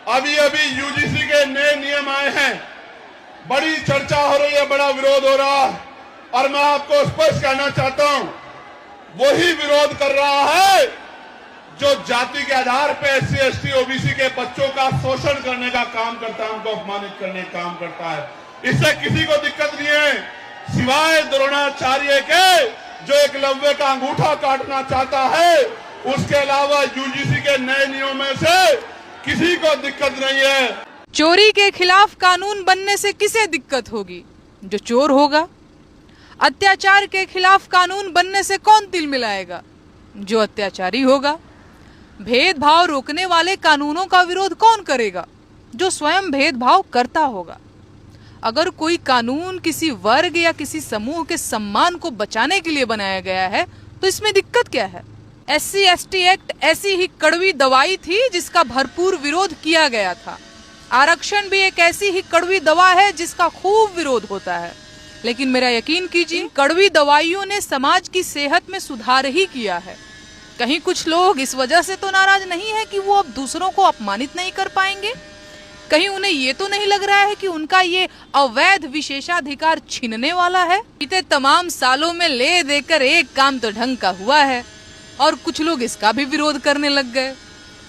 अभी अभी यूजीसी के नए नियम आए हैं, बड़ी चर्चा हो रही है, बड़ा विरोध हो रहा है, और मैं आपको स्पष्ट कहना चाहता हूं, वही विरोध कर रहा है जो जाति के आधार पर एससी एसटी ओबीसी के बच्चों का शोषण करने का काम करता है, उनको अपमानित करने का काम करता है। इससे किसी को दिक्कत नहीं है, सिवाय द्रोणाचार्य के जो एकलव्य का अंगूठा काटना चाहता है। उसके अलावा यूजीसी के नए नियमों से किसी को दिक्कत नहीं है। चोरी के खिलाफ कानून बनने से किसे दिक्कत होगी? जो चोर होगा। अत्याचार के खिलाफ कानून बनने से कौन तिल मिलाएगा? जो अत्याचारी होगा। भेदभाव रोकने वाले कानूनों का विरोध कौन करेगा? जो स्वयं भेदभाव करता होगा। अगर कोई कानून किसी वर्ग या किसी समूह के सम्मान को बचाने के लिए बनाया गया है तो इसमें दिक्कत क्या है? एससी एसटी एक्ट ऐसी ही कड़वी दवाई थी जिसका भरपूर विरोध किया गया था। आरक्षण भी एक ऐसी ही कड़वी दवा है जिसका खूब विरोध होता है, लेकिन मेरा यकीन कीजिए, कड़वी दवाइयों ने समाज की सेहत में सुधार ही किया है। कहीं कुछ लोग इस वजह से तो नाराज नहीं है कि वो अब दूसरों को अपमानित नहीं कर पाएंगे? कहीं उन्हें ये तो नहीं लग रहा है कि उनका ये अवैध विशेषाधिकार छीनने वाला है? बीते तमाम सालों में ले देकर एक काम तो ढंग का हुआ है और कुछ लोग इसका भी विरोध करने लग गए।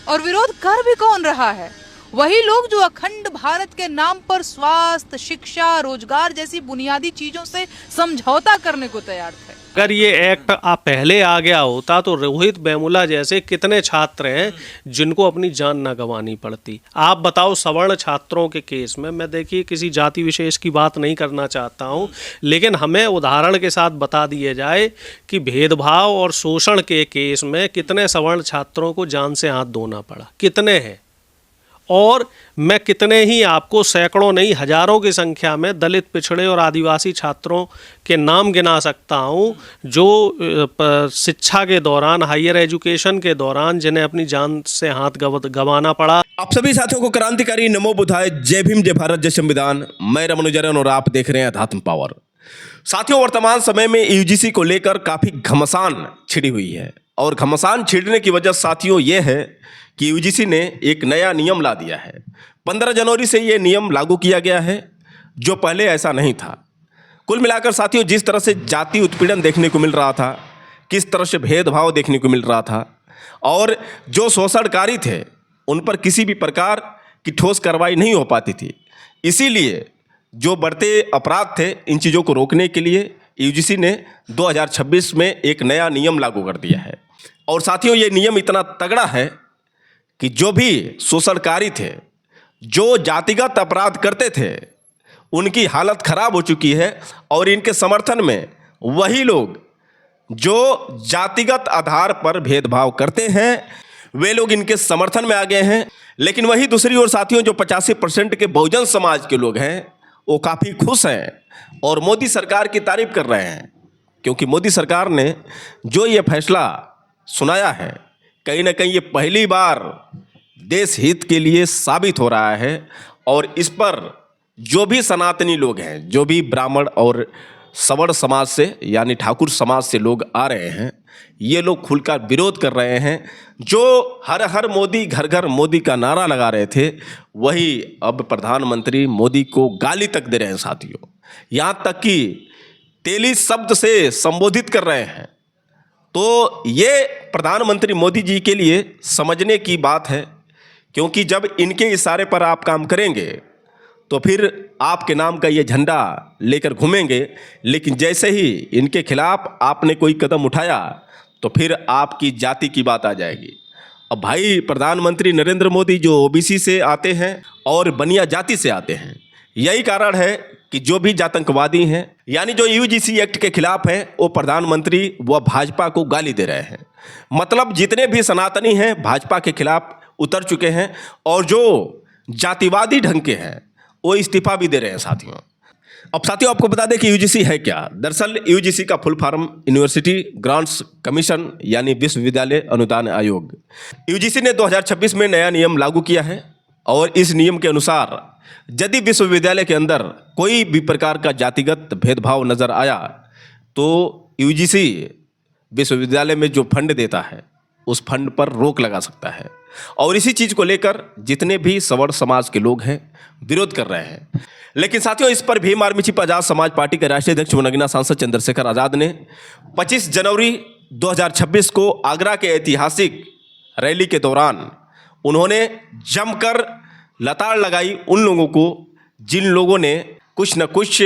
और विरोध कर भी कौन रहा है? वही लोग जो अखंड भारत के नाम पर स्वास्थ्य, शिक्षा, रोजगार जैसी बुनियादी चीजों से समझौता करने को तैयार थे। अगर ये एक्ट पहले आ गया होता तो रोहित वेमुला जैसे कितने छात्र हैं जिनको अपनी जान ना गंवानी पड़ती। आप बताओ, सवर्ण छात्रों के केस में, मैं देखिए किसी जाति विशेष की बात नहीं करना चाहता हूँ, लेकिन हमें उदाहरण के साथ बता दिए जाए कि भेदभाव और शोषण के केस में कितने सवर्ण छात्रों को जान से हाथ धोना पड़ा, कितने हैं। और मैं कितने ही आपको सैकड़ों नहीं हजारों की संख्या में दलित, पिछड़े और आदिवासी छात्रों के नाम गिना सकता हूं जो शिक्षा के दौरान, हायर एजुकेशन के दौरान, जिन्हें अपनी जान से हाथ गंवाना पड़ा। आप सभी साथियों को क्रांतिकारी नमो बुधाय, जय भीम, जय भारत, जय संविधान। मैं रमनुजरन और आप देख रहे हैं अध्यात्म पावर। साथियों, वर्तमान समय में यूजीसी को लेकर काफी घमासान छिड़ी हुई है और घमासान छिड़ने की वजह साथियों ये है कि यूजीसी ने एक नया नियम ला दिया है। 15 जनवरी से ये नियम लागू किया गया है, जो पहले ऐसा नहीं था। कुल मिलाकर साथियों, जिस तरह से जाति उत्पीड़न देखने को मिल रहा था, किस तरह से भेदभाव देखने को मिल रहा था, और जो शोषणकारी थे उन पर किसी भी प्रकार की ठोस कार्रवाई नहीं हो पाती थी। इसीलिए जो बढ़ते अपराध थे, इन चीज़ों को रोकने के लिए यूजीसी ने 2026 में एक नया नियम लागू कर दिया है। और साथियों, ये नियम इतना तगड़ा है कि जो भी शोषणकारी थे, जो जातिगत अपराध करते थे, उनकी हालत खराब हो चुकी है। और इनके समर्थन में वही लोग जो जातिगत आधार पर भेदभाव करते हैं, वे लोग इनके समर्थन में आ गए हैं। लेकिन वही दूसरी ओर साथियों, जो 85% के बहुजन समाज के लोग हैं, वो काफ़ी खुश हैं और मोदी सरकार की तारीफ कर रहे हैं, क्योंकि मोदी सरकार ने जो ये फैसला सुनाया है, कहीं ना कहीं ये पहली बार देश हित के लिए साबित हो रहा है। और इस पर जो भी सनातनी लोग हैं, जो भी ब्राह्मण और सवर्ण समाज से यानी ठाकुर समाज से लोग आ रहे हैं, ये लोग खुलकर विरोध कर रहे हैं। जो हर हर मोदी, घर घर मोदी का नारा लगा रहे थे, वही अब प्रधानमंत्री मोदी को गाली तक दे रहे हैं साथियों। यहाँ तक कि तेली शब्द से संबोधित कर रहे हैं। तो ये प्रधानमंत्री मोदी जी के लिए समझने की बात है, क्योंकि जब इनके इशारे पर आप काम करेंगे तो फिर आपके नाम का ये झंडा लेकर घूमेंगे। लेकिन जैसे ही इनके खिलाफ आपने कोई कदम उठाया तो फिर आपकी जाति की बात आ जाएगी। अब भाई, प्रधानमंत्री नरेंद्र मोदी जो ओबीसी से आते हैं और बनिया जाति से आते हैं, यही कारण है कि जो भी जातंकवादी हैं, यानी जो यूजीसी एक्ट के खिलाफ हैं, वो प्रधानमंत्री व भाजपा को गाली दे रहे हैं। मतलब जितने भी सनातनी हैं भाजपा के खिलाफ उतर चुके हैं, और जो जातिवादी ढंग के हैं वो इस्तीफा भी दे रहे हैं साथियों। अब साथियों, आपको बता दें कि यूजीसी है क्या। दरअसल यूजीसी का full form university grants commission, यानी विश्वविद्यालय अनुदान आयोग। यूजीसी ने 2026 में नया नियम लागू किया है, और इस नियम के अनुसार यदि विश्वविद्यालय के अंदर कोई भी प्रकार का जातिगत भेदभाव नजर आया तो यूजीसी विश्वविद्यालय में जो फंड देता है, उस फंड पर रोक लगा सकता है। और इसी चीज को लेकर जितने भी सवर्ण समाज के लोग हैं विरोध कर रहे हैं। लेकिन साथियों, इस पर Bhim army chief Azad Samaj party के राष्ट्रीय अध्यक्ष व नगीना सांसद चंद्रशेखर आजाद ने 25 जनवरी 2026 को आगरा के ऐतिहासिक रैली के दौरान उन्होंने जमकर लताड़ लगाई उन लोगों को जिन लोगों ने कुछ न कुछ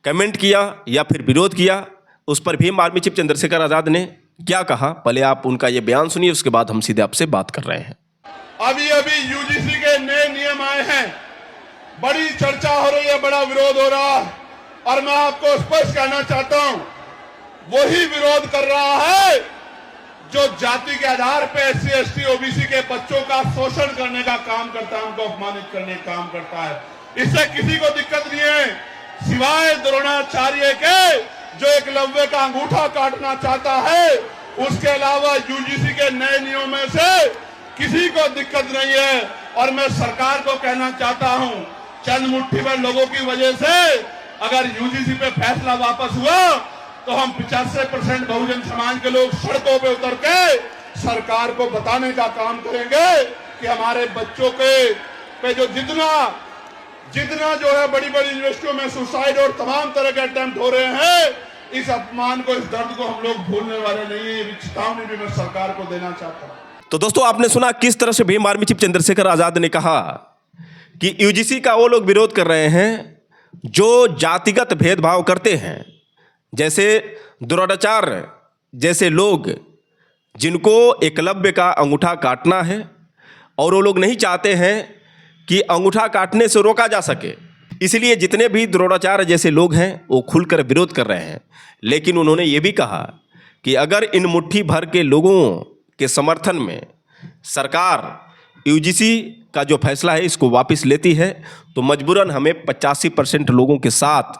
कमेंट किया या फिर विरोध किया। उस पर भीम आर्मी चीफ चंद्रशेखर आजाद ने क्या कहा, पहले आप उनका ये बयान सुनिए, उसके बाद हम सीधे आपसे बात कर रहे हैं। अभी अभी यूजीसी के नए नियम आए हैं, बड़ी चर्चा हो रही है, बड़ा विरोध हो रहा है, और मैं आपको स्पष्ट कहना चाहता हूं, वही विरोध कर रहा है जो जाति के आधार पर SC ST OBC के बच्चों का शोषण करने का काम करता है, उनको अपमानित करने का काम करता है। इससे किसी को दिक्कत नहीं है, सिवाय द्रोणाचार्य के जो एकलव्य का अंगूठा काटना चाहता है। उसके अलावा यूजीसी के नए नियमों में से किसी को दिक्कत नहीं है। और मैं सरकार को कहना चाहता हूं, चंद मुट्ठी भर लोगों की वजह से अगर यूजीसी पे फैसला वापस हुआ तो हम 85% बहुजन समाज के लोग सड़कों पे उतर के सरकार को बताने का काम करेंगे कि हमारे बच्चों के पे जो जितना जो है बड़ी बड़ी यूनिवर्सिटियों में सुसाइड और तमाम तरह के अटेम्प्ट हो रहे हैं, इस अपमान को, इस दर्द को हम लोग भूलने वाले नहीं है। ये चेतावनी भी मैं सरकार को देना चाहता हूं। तो दोस्तों, आपने सुना किस तरह से भीम आर्मी चीफ चंद्रशेखर आजाद ने कहा कि यूजीसी का वो लोग विरोध कर रहे हैं जो जातिगत भेदभाव करते हैं, जैसे दुराचार जैसे लोग जिनको एकलव्य का अंगूठा काटना है और वो लोग नहीं चाहते हैं कि अंगूठा काटने से रोका जा सके, इसलिए जितने भी द्रोणाचार्य जैसे लोग हैं वो खुलकर विरोध कर रहे हैं। लेकिन उन्होंने ये भी कहा कि अगर इन मुट्ठी भर के लोगों के समर्थन में सरकार यूजीसी का जो फैसला है इसको वापस लेती है तो मजबूरन हमें 85% लोगों के साथ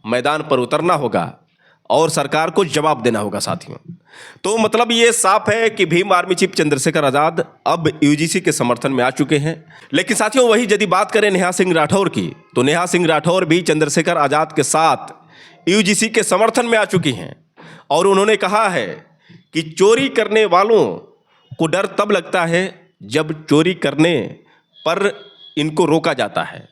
मैदान पर उतरना होगा और सरकार को जवाब देना होगा। साथियों, तो मतलब ये साफ है कि भीम आर्मी चीफ चंद्रशेखर आजाद अब यूजीसी के समर्थन में आ चुके हैं। लेकिन साथियों, वही यदि बात करें नेहा सिंह राठौर की, तो नेहा सिंह राठौर भी चंद्रशेखर आजाद के साथ यूजीसी के समर्थन में आ चुकी हैं और उन्होंने कहा है कि चोरी करने वालों को डर तब लगता है जब चोरी करने पर इनको रोका जाता है,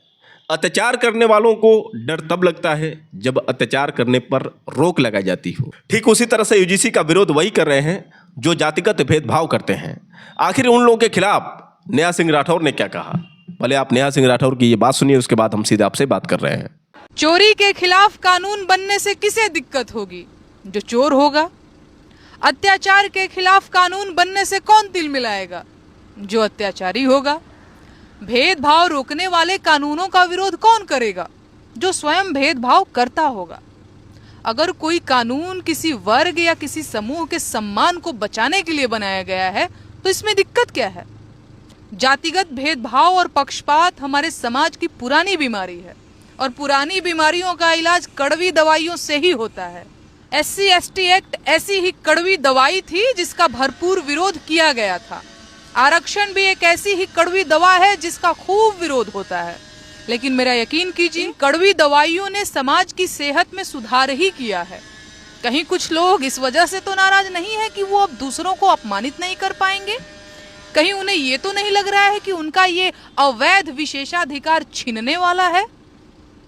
अत्याचार करने वालों को डर तब लगता है जब अत्याचार करने पर रोक लगाई जाती हो। ठीक उसी तरह से यूजीसी का विरोध वही कर रहे हैं जो जातिगत भेदभाव करते हैं। आखिर उन लोगों के खिलाफ नेहा सिंह राठौर ने क्या कहा, पहले आप नेहा सिंह राठौर की ये बात सुनिए, उसके बाद हम सीधे आपसे बात कर रहे हैं। चोरी के खिलाफ कानून बनने से किसे दिक्कत होगी? जो चोर होगा। अत्याचार के खिलाफ कानून बनने से कौन तिल मिलाएगा? जो अत्याचारी होगा। भेदभाव रोकने वाले कानूनों का विरोध कौन करेगा? जो स्वयं भेदभाव करता होगा। अगर कोई कानून किसी वर्ग या किसी समूह के सम्मान को बचाने के लिए बनाया गया है तो इसमें दिक्कत क्या है? जातिगत भेदभाव और पक्षपात हमारे समाज की पुरानी बीमारी है और पुरानी बीमारियों का इलाज कड़वी दवाइयों से ही होता है। SC ST एक्ट ऐसी ही कड़वी दवाई थी जिसका भरपूर विरोध किया गया था। आरक्षण भी एक ऐसी ही कड़वी दवा है जिसका खूब विरोध होता है। लेकिन मेरा यकीन कीजिए, कड़वी दवाइयों ने समाज की सेहत में सुधार ही किया है। कहीं कुछ लोग इस वजह से तो नाराज नहीं है कि वो अब दूसरों को अपमानित नहीं कर पाएंगे? कहीं उन्हें ये तो नहीं लग रहा है कि उनका ये अवैध विशेषाधिकार छीनने वाला है?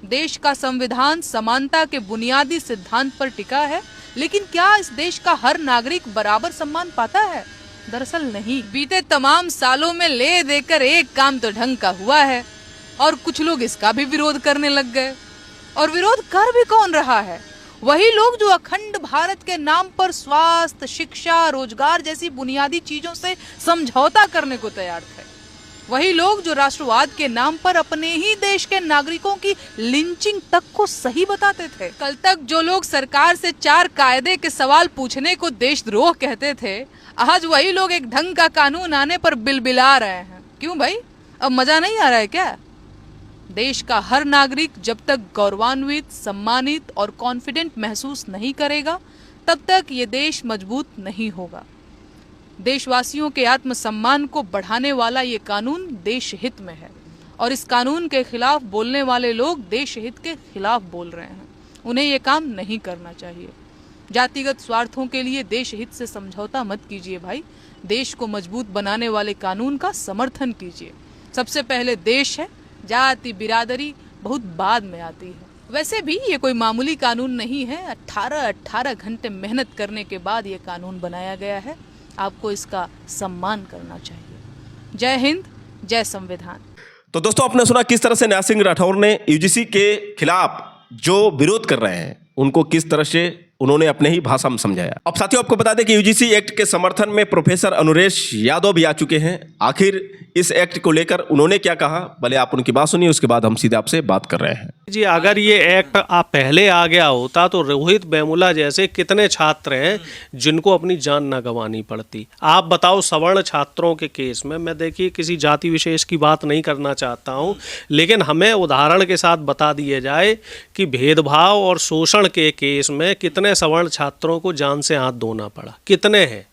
देश का संविधान समानता के बुनियादी सिद्धांत पर टिका है, लेकिन क्या इस देश का हर नागरिक बराबर सम्मान पाता है? दरअसल नहीं। बीते तमाम सालों में ले देकर एक काम तो ढंग का हुआ है और कुछ लोग इसका भी विरोध करने लग गए। और विरोध कर भी कौन रहा है? वही लोग जो अखंड भारत के नाम पर स्वास्थ्य, शिक्षा, रोजगार जैसी बुनियादी चीजों से समझौता करने को तैयार थे। वही लोग जो राष्ट्रवाद के नाम पर अपने ही देश के नागरिकों की लिंचिंग तक को सही बताते थे। कल तक जो लोग सरकार से 4 कायदे के सवाल पूछने को देशद्रोह कहते थे, आज वही लोग एक ढंग का कानून आने पर बिलबिला रहे हैं। क्यों भाई, अब मजा नहीं आ रहा है क्या? देश का हर नागरिक जब तक गौरवान्वित, सम्मानित और कॉन्फिडेंट महसूस नहीं करेगा, तब तक ये देश मजबूत नहीं होगा। देशवासियों के आत्मसम्मान को बढ़ाने वाला ये कानून देश हित में है और इस कानून के खिलाफ बोलने वाले लोग देश हित के खिलाफ बोल रहे हैं। उन्हें ये काम नहीं करना चाहिए। जातिगत स्वार्थों के लिए देश हित से समझौता मत कीजिए भाई। देश को मजबूत बनाने वाले कानून का समर्थन कीजिए। सबसे पहले देश है, जाति बिरादरी बहुत बाद में आती है। वैसे भी ये कोई मामूली कानून नहीं है। 18 घंटे मेहनत करने के बाद ये कानून बनाया गया है। आपको इसका सम्मान करना चाहिए। जय हिंद, जय संविधान। तो दोस्तों, आपने सुना किस तरह से न्याय सिंह राठौर ने यूजीसी के खिलाफ जो विरोध कर रहे हैं उनको किस तरह से उन्होंने अपने ही भाषा में समझाया। अब साथियों, आपको बता दें कि यूजीसी एक्ट के समर्थन में प्रोफेसर अनुरेश यादव भी आ चुके हैं। आखिर इस एक्ट को लेकर उन्होंने क्या कहा, भले आप उनकी बात सुनिए, उसके बाद हम सीधे आपसे बात कर रहे हैं। जी, अगर ये एक्ट आप पहले आ गया होता तो रोहित वेमुला जैसे कितने छात्र हैं जिनको अपनी जान ना गंवानी पड़ती। आप बताओ, सवर्ण छात्रों के केस में, मैं देखिए किसी जाति विशेष की बात नहीं करना चाहता हूँ, लेकिन हमें उदाहरण के साथ बता दिए जाए कि भेदभाव और शोषण के केस में कितने सवर्ण छात्रों को जान से हाथ धोना पड़ा, कितने हैं।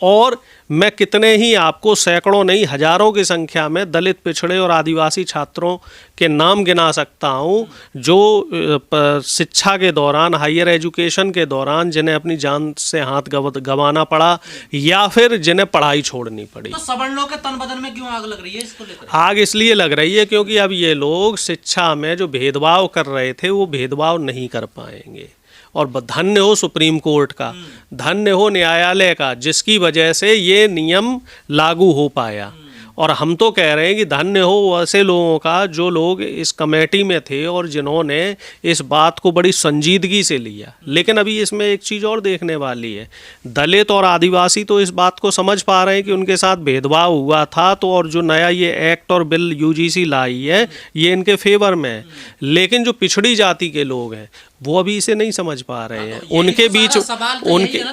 और मैं कितने ही आपको सैकड़ों नहीं हजारों की संख्या में दलित, पिछड़े और आदिवासी छात्रों के नाम गिना सकता हूं जो शिक्षा के दौरान, हायर एजुकेशन के दौरान जिन्हें अपनी जान से हाथ गंवाना पड़ा या फिर जिन्हें पढ़ाई छोड़नी पड़ी। तो सवर्णों के तन बदन में क्यों आग लग रही है इसको लेकर? आग इसलिए लग रही है क्योंकि अब ये लोग शिक्षा में जो भेदभाव कर रहे थे वो भेदभाव नहीं कर पाएंगे। और धन्य हो सुप्रीम कोर्ट का, धन्य हो न्यायालय का, जिसकी वजह से ये नियम लागू हो पाया। और हम तो कह रहे हैं कि धन्य हो ऐसे लोगों का जो लोग इस कमेटी में थे और जिन्होंने इस बात को बड़ी संजीदगी से लिया। लेकिन अभी इसमें एक चीज़ और देखने वाली है, दलित और आदिवासी तो इस बात को समझ पा रहे हैं कि उनके साथ भेदभाव हुआ था, तो और जो नया ये एक्ट और बिल यूजीसी लाई है ये इनके फेवर में है। लेकिन जो पिछड़ी जाति के लोग हैं वो अभी इसे नहीं समझ पा रहे हैं।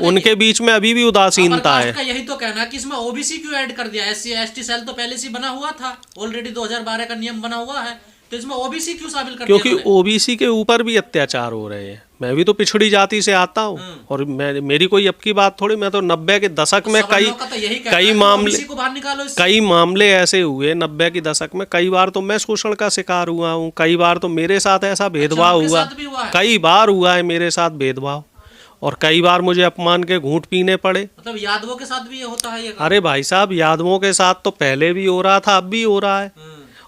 उनके बीच में अभी भी उदासीनता है। यही तो कहना है कि इसमें ओबीसी क्यों ऐड कर दिया? एससी एसटी सेल तो पहले से बना हुआ था, ऑलरेडी 2012 का नियम बना हुआ है, तो इसमें ओबीसी क्यों शामिल कर दिया? क्योंकि ओबीसी के ऊपर भी अत्याचार हो रहे हैं। मैं भी तो पिछड़ी जाति से आता हूँ और मेरी कोई अब की बात थोड़ी, मैं तो 90 के दशक में कई मामले ऐसे हुए 90 के दशक में। कई बार तो मैं शोषण का शिकार हुआ हूँ, कई बार तो मेरे साथ ऐसा भेदभाव हुआ, कई बार हुआ है मेरे साथ भेदभाव, और कई बार मुझे अपमान के घूंट पीने पड़े। मतलब यादवों के साथ भी ये होता है? अरे भाई साहब, यादवों के साथ तो पहले भी हो रहा था, अब भी हो रहा है।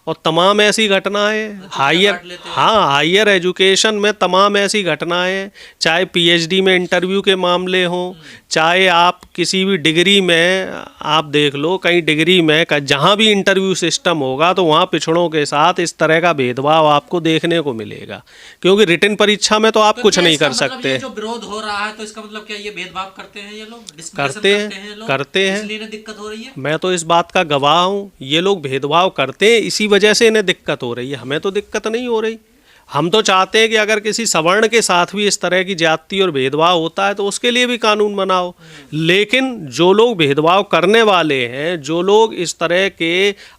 और तमाम ऐसी घटनाएं हायर एजुकेशन में तमाम ऐसी घटनाएं, चाहे पीएचडी में इंटरव्यू के मामले हों, चाहे आप किसी भी डिग्री में आप देख लो, कई डिग्री में जहाँ भी इंटरव्यू सिस्टम होगा तो वहाँ पिछड़ों के साथ इस तरह का भेदभाव आपको देखने को मिलेगा। क्योंकि रिटन परीक्षा में तो आप कुछ नहीं कर सकते। जो विरोध हो रहा है तो इसका मतलब क्या ये भेदभाव करते हैं ये लोग? करते हैं, इसलिए दिक्कत हो रही है। मैं तो इस बात का गवाह हूँ, ये लोग भेदभाव करते हैं, इसी वजह से इन्हें दिक्कत हो रही है। हमें तो दिक्कत नहीं हो रही। हम तो चाहते हैं कि अगर किसी सवर्ण के साथ भी इस तरह की ज्यादती और भेदभाव होता है तो उसके लिए भी कानून बनाओ। लेकिन जो लोग भेदभाव करने वाले हैं, जो लोग इस तरह के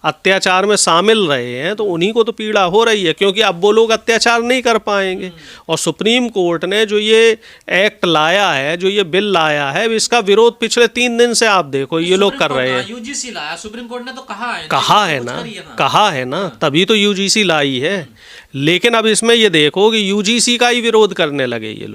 अत्याचार में शामिल रहे हैं, तो उन्हीं को तो पीड़ा हो रही है, क्योंकि अब वो लोग अत्याचार नहीं कर पाएंगे। और सुप्रीम कोर्ट ने जो ये एक्ट लाया है, जो ये बिल लाया है, इसका विरोध पिछले 3 दिन से आप देखो ये लोग कर रहे हैं। यूजीसी लाया, सुप्रीम कोर्ट ने तो कहा है ना, तभी तो यूजीसी लाई है। लेकिन अब इसमें ये देखो कि यूजीसी का ही विरोध करने लगे ये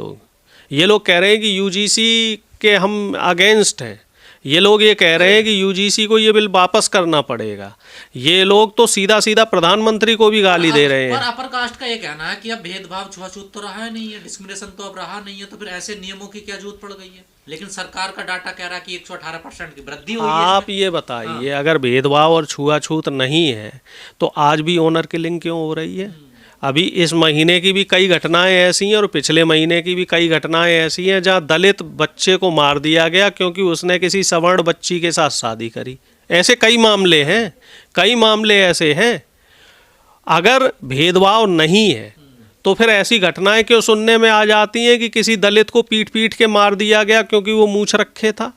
लोग कह रहे हैं कि यूजीसी के हम अगेंस्ट हैं। ये लोग ये कह रहे हैं कि यूजीसी को ये बिल वापस करना पड़ेगा। ये लोग तो सीधा सीधा प्रधानमंत्री को भी गाली दे रहे हैं। पर अपर कास्ट का ये कहना है कि अब भेदभाव, छुआछूत तो रहा नहीं है, डिस्क्रिमिनेशन तो अब रहा नहीं है, तो फिर ऐसे नियमों की क्या जरूरत पड़ गई है? लेकिन सरकार का डाटा कह रहा है कि 118% की वृद्धि हुई है। आप ये बताइए, अगर भेदभाव और छुआछूत नहीं है तो आज भी ऑनर किलिंग क्यों हो रही है? अभी इस महीने की भी कई घटनाएं ऐसी हैं और पिछले महीने की भी कई घटनाएं ऐसी हैं जहां दलित बच्चे को मार दिया गया क्योंकि उसने किसी सवर्ण बच्ची के साथ शादी करी। ऐसे कई मामले ऐसे हैं। अगर भेदभाव नहीं है तो फिर ऐसी घटनाएं क्यों सुनने में आ जाती हैं कि किसी दलित को पीट के मार दिया गया क्योंकि वो मूंछ रखे था,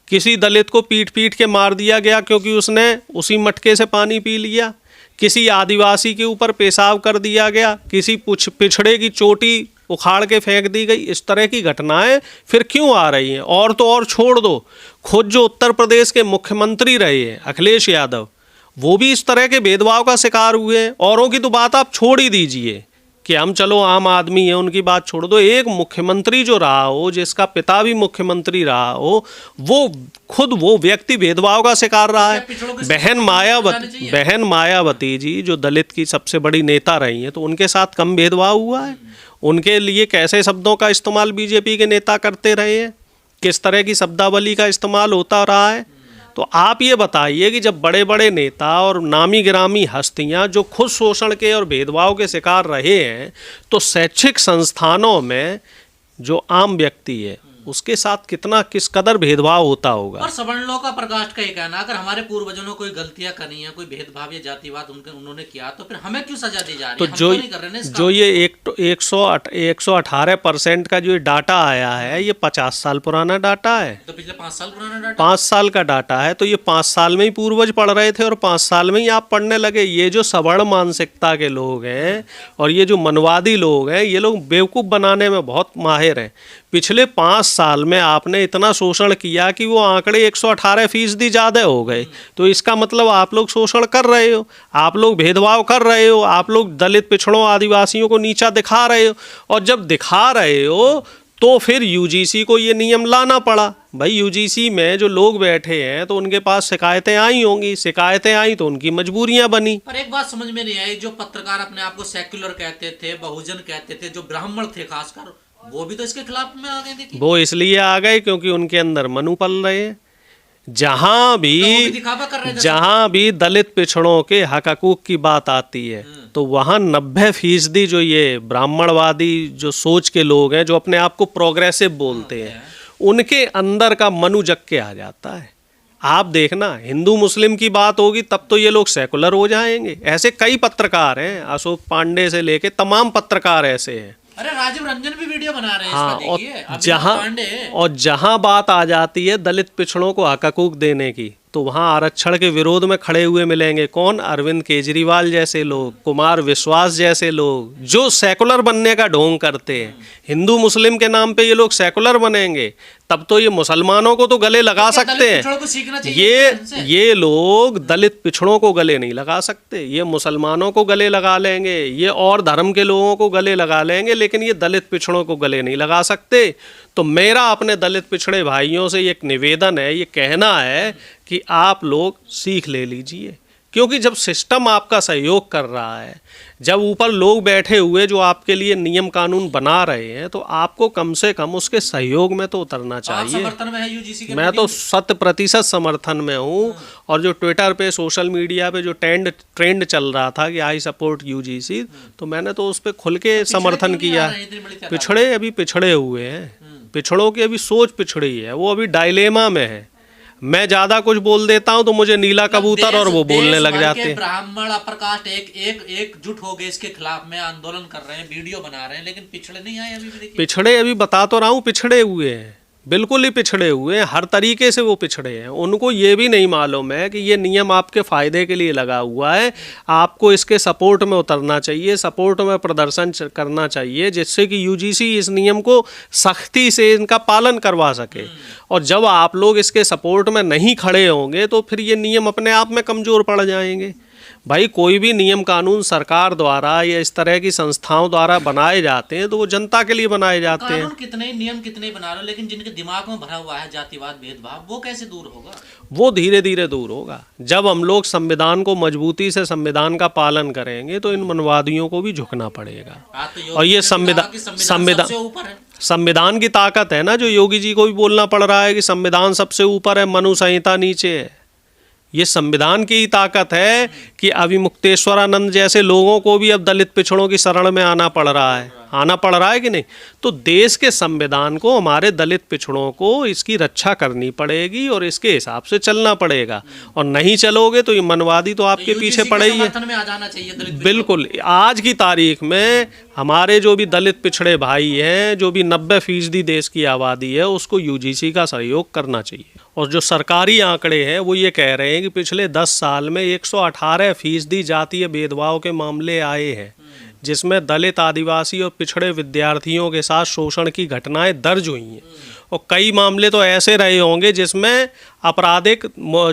किसी दलित को पीट के मार दिया गया क्योंकि उसने उसी मटके से पानी पी लिया, किसी आदिवासी के ऊपर पेशाब कर दिया गया, किसी पिछड़े की चोटी उखाड़ के फेंक दी गई। इस तरह की घटनाएं फिर क्यों आ रही हैं? और तो और छोड़ दो, खुद जो उत्तर प्रदेश के मुख्यमंत्री रहे हैं अखिलेश यादव, वो भी इस तरह के भेदभाव का शिकार हुए हैं। औरों की तो बात आप छोड़ ही दीजिए, कि हम चलो आम आदमी है उनकी बात छोड़ दो, एक मुख्यमंत्री जो रहा हो, जिसका पिता भी मुख्यमंत्री रहा हो, वो खुद वो व्यक्ति भेदभाव का शिकार रहा है। बहन मायावती जी जो दलित की सबसे बड़ी नेता रही हैं, तो उनके साथ कम भेदभाव हुआ है? उनके लिए कैसे शब्दों का इस्तेमाल बीजेपी के नेता करते रहे हैं, किस तरह की शब्दावली का इस्तेमाल होता रहा है? तो आप ये बताइए कि जब बड़े बड़े नेता और नामी गिरामी हस्तियां जो खुद शोषण के और भेदभाव के शिकार रहे हैं, तो शैक्षिक संस्थानों में जो आम व्यक्ति है उसके साथ किस कदर भेदभाव होता होगा। और सवर्णों का प्रकाश का ये कहना, अगर हमारे पूर्वजों ने कोई गलतियां करी हैं, कोई भेदभाव या जातिवाद उन्होंने किया, तो फिर हमें क्यों सजा दी जा रही है? तो जो ये 118% का जो डाटा आया है, ये 50 साल पुराना डाटा है। तो पिछले 5 साल पुराना डाटा, 5 साल का डाटा है। तो ये 5 साल में ही पूर्वज पढ़ रहे थे और 5 साल में ही आप पढ़ने लगे। ये जो सवर्ण मानसिकता के लोग हैं और ये जो मनवादी लोग हैं, ये लोग बेवकूफ़ बनाने में बहुत माहिर हैं। पिछले 5 साल में आपने इतना शोषण किया कि वो आंकड़े 118% ज़्यादा हो गए। तो इसका मतलब आप लोग शोषण कर रहे हो, आप लोग भेदभाव कर रहे हो, आप लोग दलित पिछड़ों आदिवासियों को नीचा दिखा रहे हो। और जब दिखा रहे हो तो फिर यूजीसी को ये नियम लाना पड़ा। भाई यूजीसी में जो लोग बैठे हैं तो उनके पास शिकायतें आई होंगी, शिकायतें आई तो उनकी मजबूरियां बनी। पर एक बात समझ में नहीं आई, जो पत्रकार अपने आप को सेक्युलर कहते थे, बहुजन कहते थे, जो ब्राह्मण थे खासकर, वो भी तो इसके खिलाफ में आ गए। देखिए वो इसलिए आ गए क्योंकि उनके अंदर मनु पल रहे हैं। जहां भी दलित पिछड़ों के हक हकूक की बात आती है तो वहां 90% जो ये ब्राह्मणवादी जो सोच के लोग हैं, जो अपने आप को प्रोग्रेसिव बोलते हैं, उनके अंदर का मनु जग के आ जाता है। आप देखना, हिंदू मुस्लिम की बात होगी तब तो ये लोग सेकुलर हो जाएंगे। ऐसे कई पत्रकार हैं, अशोक पांडे से लेके तमाम पत्रकार ऐसे हैं। अरे राजीव रंजन भी वीडियो बना रहे हैं। हाँ, देखिए, और जहां बात आ जाती है दलित पिछड़ों को हक हकूक देने की, तो वहाँ आरक्षण के विरोध में खड़े हुए मिलेंगे कौन? अरविंद केजरीवाल जैसे लोग, कुमार विश्वास जैसे लोग, जो सेकुलर बनने का ढोंग करते हैं। हिंदू मुस्लिम के नाम पे ये लोग सेकुलर बनेंगे, तब तो ये मुसलमानों को तो गले लगा सकते हैं। ये लोग दलित पिछड़ों को गले नहीं लगा सकते। ये मुसलमानों को गले लगा लेंगे, ये और धर्म के लोगों को गले लगा लेंगे, लेकिन ये दलित पिछड़ों को गले नहीं लगा सकते। तो मेरा अपने दलित पिछड़े भाइयों से एक निवेदन है, ये कहना है कि आप लोग सीख ले लीजिए, क्योंकि जब सिस्टम आपका सहयोग कर रहा है, जब ऊपर लोग बैठे हुए जो आपके लिए नियम कानून बना रहे हैं, तो आपको कम से कम उसके सहयोग में तो उतरना चाहिए। समर्थन में है यूजीसी के? मैं तो 100% समर्थन में हूँ। और जो ट्विटर पे, सोशल मीडिया पे जो ट्रेंड चल रहा था कि आई सपोर्ट यूजीसी, तो मैंने तो उस पर खुल के समर्थन किया। पिछड़े अभी पिछड़े हुए हैं, पिछड़ों की अभी सोच पिछड़ी है, वो अभी डायलेमा में है। मैं ज्यादा कुछ बोल देता हूं तो मुझे नीला कबूतर और वो बोलने लग जाते हैं। ब्राह्मण अप्रकाश एकजुट हो गए, इसके खिलाफ में आंदोलन कर रहे हैं, वीडियो बना रहे हैं, लेकिन पिछड़े नहीं आए अभी भी। देखिए पिछड़े अभी बता तो रहा हूं, पिछड़े हुए हैं, बिल्कुल ही पिछड़े हुए हैं, हर तरीके से वो पिछड़े हैं। उनको ये भी नहीं मालूम है कि ये नियम आपके फायदे के लिए लगा हुआ है, आपको इसके सपोर्ट में उतरना चाहिए, सपोर्ट में प्रदर्शन करना चाहिए, जिससे कि यूजीसी इस नियम को सख्ती से इनका पालन करवा सके। और जब आप लोग इसके सपोर्ट में नहीं खड़े होंगे तो फिर ये नियम अपने आप में कमज़ोर पड़ जाएंगे। भाई कोई भी नियम कानून सरकार द्वारा या इस तरह की संस्थाओं द्वारा बनाए जाते हैं तो वो जनता के लिए बनाए जाते हैं। कितने नियम कितने बना रहे हो, लेकिन जिनके दिमाग में भरा हुआ है जातिवाद, भेदभाव, वो कैसे दूर होगा? वो धीरे धीरे दूर होगा। जब हम लोग संविधान को मजबूती से, संविधान का पालन करेंगे, तो इन मनवादियों को भी झुकना पड़ेगा। और ये संविधान की ताकत है ना, जो योगी जी को भी बोलना पड़ रहा है कि संविधान सबसे ऊपर है, मनु संहिता नीचे है। ये संविधान की ही ताकत है कि अभिमुक्तेश्वरानंद जैसे लोगों को भी अब दलित पिछड़ों की शरण में आना पड़ रहा है कि नहीं? तो देश के संविधान को, हमारे दलित पिछड़ों को इसकी रक्षा करनी पड़ेगी और इसके हिसाब से चलना पड़ेगा। और नहीं चलोगे तो ये मनवादी तो आपके पीछे पड़े ही है। बिल्कुल, आज की तारीख में हमारे जो भी दलित पिछड़े भाई हैं, जो भी 90% देश की आबादी है, उसको यूजीसी का सहयोग करना चाहिए। और जो सरकारी आंकड़े हैं वो ये कह रहे हैं कि पिछले 10 साल में 118% जातीय भेदभाव के मामले आए हैं, जिसमें दलित, आदिवासी और पिछड़े विद्यार्थियों के साथ शोषण की घटनाएं दर्ज हुई हैं। और कई मामले तो ऐसे रहे होंगे जिसमें आपराधिक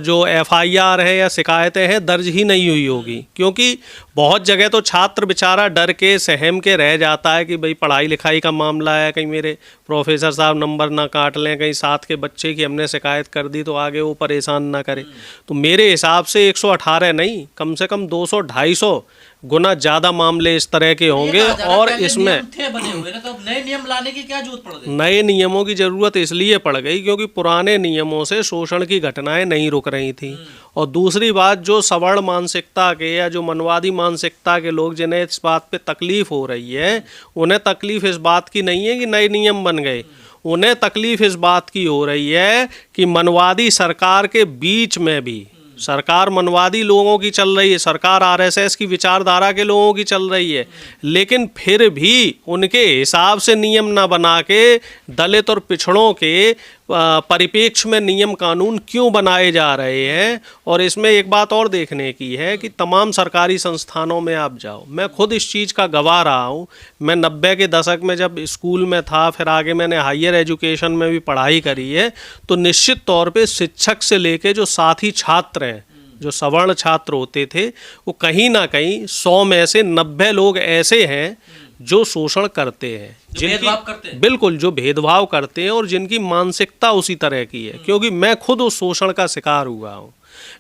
जो FIR है या शिकायतें हैं दर्ज ही नहीं हुई होगी, क्योंकि बहुत जगह तो छात्र बेचारा डर के सहम के रह जाता है कि भाई पढ़ाई लिखाई का मामला है, कहीं मेरे प्रोफेसर साहब नंबर ना काट लें, कहीं साथ के बच्चे की हमने शिकायत कर दी तो आगे वो परेशान ना करे। तो मेरे हिसाब से 118 नहीं, कम से कम 200-250 गुना ज़्यादा मामले इस तरह के होंगे। और इसमें नियम थे बने हुए ना, तो अब नए नियम लाने की क्या जरूरत पड़ गई? नए नियमों की ज़रूरत इसलिए पड़ गई क्योंकि पुराने नियमों से शोषण की घटनाएं नहीं रुक रही थी। और दूसरी बात, जो सवर्ण मानसिकता के या जो मनवादी मानसिकता के लोग जिन्हें इस बात पे तकलीफ हो रही है, उन्हें तकलीफ इस बात की नहीं है कि नए नियम बन गए, उन्हें तकलीफ इस बात की हो रही है कि मनवादी सरकार के बीच में भी, सरकार मनवादी लोगों की चल रही है, सरकार आरएसएस की विचारधारा के लोगों की चल रही है, लेकिन फिर भी उनके हिसाब से नियम ना बना के दलित और पिछड़ों के परिप्रेक्ष्य में नियम कानून क्यों बनाए जा रहे हैं। और इसमें एक बात और देखने की है कि तमाम सरकारी संस्थानों में आप जाओ, मैं खुद इस चीज़ का गवाह रहा हूँ। मैं 90 के दशक में जब स्कूल में था, फिर आगे मैंने हायर एजुकेशन में भी पढ़ाई करी है, तो निश्चित तौर पे शिक्षक से लेके जो साथी छात्र हैं, जो सवर्ण छात्र होते थे, वो कहीं ना कहीं 100 में से 90 लोग ऐसे हैं जो शोषण करते हैं, भेदभाव करते हैं। बिल्कुल, जो भेदभाव करते हैं और जिनकी मानसिकता उसी तरह की है। क्योंकि मैं खुद उस शोषण का शिकार हुआ हूँ,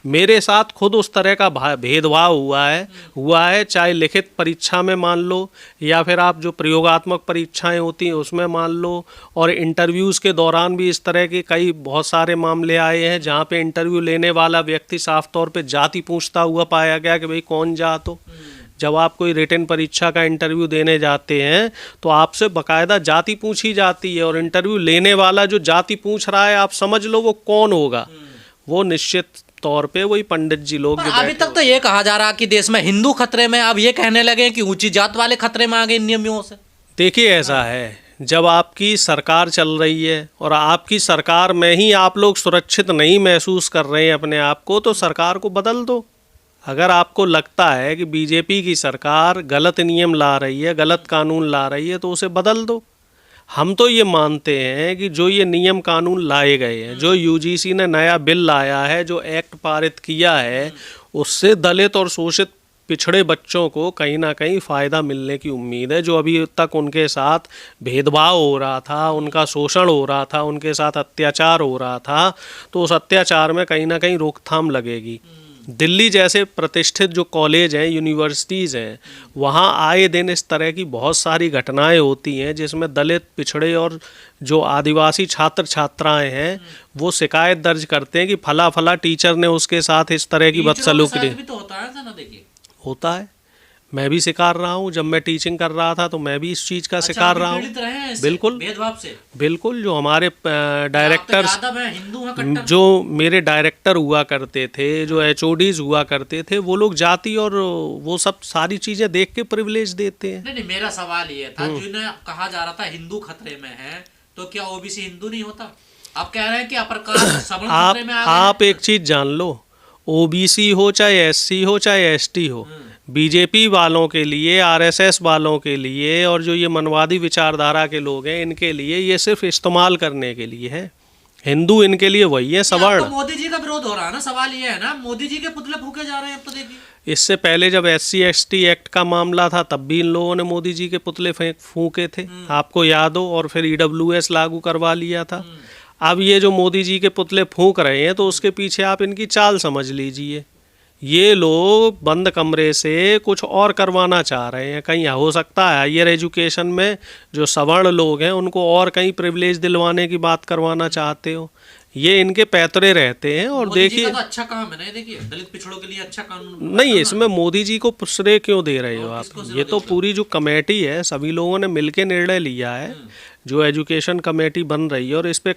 मेरे साथ खुद उस तरह का भेदभाव हुआ है, चाहे लिखित परीक्षा में मान लो या फिर आप जो प्रयोगात्मक परीक्षाएं होती हैं उसमें मान लो, और इंटरव्यूज़ के दौरान भी इस तरह के कई बहुत सारे मामले आए हैं जहाँ पे इंटरव्यू लेने वाला व्यक्ति साफ तौर पे जाति पूछता हुआ पाया गया कि भाई कौन जात हो। जब आप कोई रिटन परीक्षा का इंटरव्यू देने जाते हैं तो आपसे बाकायदा जाति पूछी जाती है, और इंटरव्यू लेने वाला जो जाति पूछ रहा है आप समझ लो वो कौन होगा, वो निश्चित तौर पे वही पंडित जी लोग। अभी तक तो ये कहा जा रहा कि देश में हिंदू खतरे में, अब ये कहने लगे कि ऊंची जात वाले खतरे में आ गए इन नियमों से। देखिए, ऐसा है, जब आपकी सरकार चल रही है और आपकी सरकार में ही आप लोग सुरक्षित नहीं महसूस कर रहे हैं अपने आप को, तो सरकार को बदल दो। अगर आपको लगता है कि बीजेपी की सरकार गलत नियम ला रही है, गलत कानून ला रही है, तो उसे बदल दो। हम तो ये मानते हैं कि जो ये नियम कानून लाए गए हैं, जो यूजीसी ने नया बिल लाया है, जो एक्ट पारित किया है, उससे दलित और शोषित पिछड़े बच्चों को कहीं ना कहीं फ़ायदा मिलने की उम्मीद है। जो अभी तक उनके साथ भेदभाव हो रहा था, उनका शोषण हो रहा था, उनके साथ अत्याचार हो रहा था, तो उस अत्याचार में कहीं ना कहीं रोकथाम लगेगी। दिल्ली जैसे प्रतिष्ठित जो कॉलेज हैं, यूनिवर्सिटीज़ हैं, वहाँ आए दिन इस तरह की बहुत सारी घटनाएं होती हैं जिसमें दलित, पिछड़े और जो आदिवासी छात्र छात्राएं हैं वो शिकायत दर्ज करते हैं कि फला फला टीचर ने उसके साथ इस तरह की बदसलूकी भी तो होता है ना, देखिए होता है। मैं भी शिकार रहा हूँ, जब मैं टीचिंग कर रहा था तो मैं भी इस चीज़ का शिकार रहा हूँ। बिल्कुल भेदभाव से, बिल्कुल। जो हमारे डायरेक्टर्स, जो मेरे डायरेक्टर हुआ करते थे, जो HODs हुआ करते थे, वो लोग जाति और वो सब सारी चीज़ें देख के प्रिविलेज देते हैं। नहीं, मेरा सवाल ये था, जिन्हें कहा जा रहा था हिंदू खतरे में है, तो क्या ओबीसी हिंदू नहीं होता? आप कह रहे हैं कि अपर कास्ट सवर्ण खतरे में आ गए। आप एक चीज़ जान लो, OBC हो चाहे SC हो चाहे ST हो, बीजेपी वालों के लिए, RSS वालों के लिए और जो ये मनवादी विचारधारा के लोग हैं, इनके लिए ये सिर्फ इस्तेमाल करने के लिए है। हिंदू इनके लिए वही है सवर्ण। तो मोदी जी का विरोध हो रहा है ना, सवाल ये है ना, मोदी जी के पुतले फूके जा रहे हैं अब तो। देखिए, इससे पहले जब SC ST एक्ट का मामला था तब भी इन लोगों ने मोदी जी के पुतले फूके थे, आपको याद हो, और फिर EWS लागू करवा लिया था। अब ये जो मोदी जी के पुतले फूंक रहे हैं तो उसके पीछे आप इनकी चाल समझ लीजिए। ये लोग बंद कमरे से कुछ और करवाना चाह रहे हैं। कहीं हो सकता है हायर एजुकेशन में जो सवर्ण लोग हैं उनको और कहीं प्रिविलेज दिलवाने की बात करवाना चाहते हो। ये इनके पैतरे रहते हैं। और देखिए, तो अच्छा काम है ना, देखिए दलित पिछड़ों के लिए अच्छा कानून नहीं, इसमें मोदी जी को श्रेय क्यों दे रहे हो आप? ये तो पूरी जो कमेटी है, सभी लोगों ने मिलकर निर्णय लिया है, जो एजुकेशन कमेटी बन रही है, और इस पे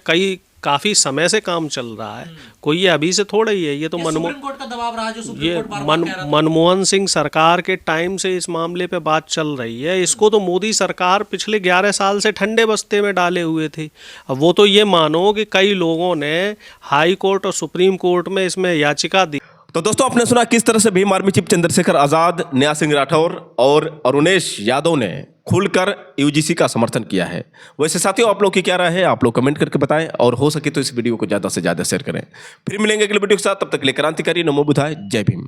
काफ़ी समय से काम चल रहा है। कोई ये अभी से थोड़ा ही है, ये तो सुप्रीम कोर्ट का दबाव रहा, जो सुप्रीम कोर्ट बार-बार कह रहा था। मनमोहन सिंह सरकार के टाइम से इस मामले पे बात चल रही है। इसको तो मोदी सरकार पिछले 11 साल से ठंडे बस्ते में डाले हुए थे। अब वो तो ये मानो कि कई लोगों ने हाई कोर्ट और सुप्रीम कोर्ट में इसमें याचिका दी। तो दोस्तों, आपने सुना किस तरह से भीम आर्मी चीफ चंद्रशेखर आजाद, न्याय सिंह राठौर और अरुणेश यादव ने खुलकर यूजीसी का समर्थन किया है। वैसे साथियों, आप लोग की क्या राय है, आप लोग कमेंट करके बताएं, और हो सके तो इस वीडियो को ज़्यादा से ज़्यादा शेयर करें। फिर मिलेंगे अगले वीडियो के साथ, तब तक के लिए क्रांतिकारी नमो बुधाय, जय भीम।